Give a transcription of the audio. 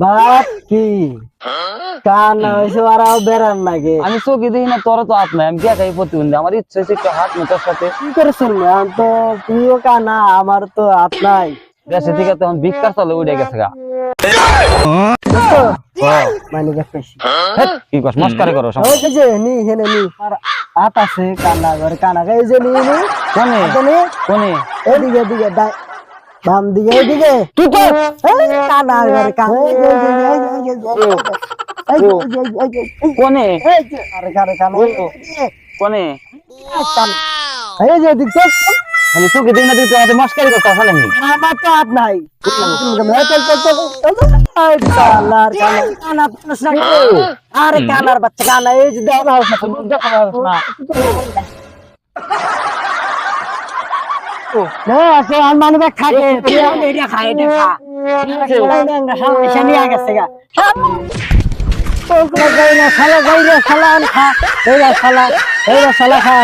বাপ কি কান হয়েছে ওরাও বেড়ান লাগে। আমি চোখে দেখি না, তোর তো হাত নাই, আমি দেখাই প্রতিবন্ধী, আমার ইচ্ছে হচ্ছে একটু হাত নি তোর সাথে। কি করেছেন আমি তো তুইও কানা আমার তো হাত নাই। দেশে থেকে তখন ভিক্ষার চলে উঠে গেছে গা। বুঝছো? মানে দেখতেছি কি কস মস্কারি করো ওই যে নি হেনে নি আর হাত আছে কানা ঘরে কানা এই যে নি নি কোনে হাতে নি কোনে এদিকে এদিকে বাম দিকে এদিকে তুই তো কানা ঘরে কানা কোনে আরে কারে কানা কোনে কানা এই যে দেখছো আমি চোখে দেখি না, তুই তো আমাকে মস্কারি করতে আসলে নি। আমার তো হাত নাই আরে কানার বাচ্চা কানা এই যে দেখা মানে থাকে এটা খায় এটা খা নিয়ে গেছে গা শালা খালা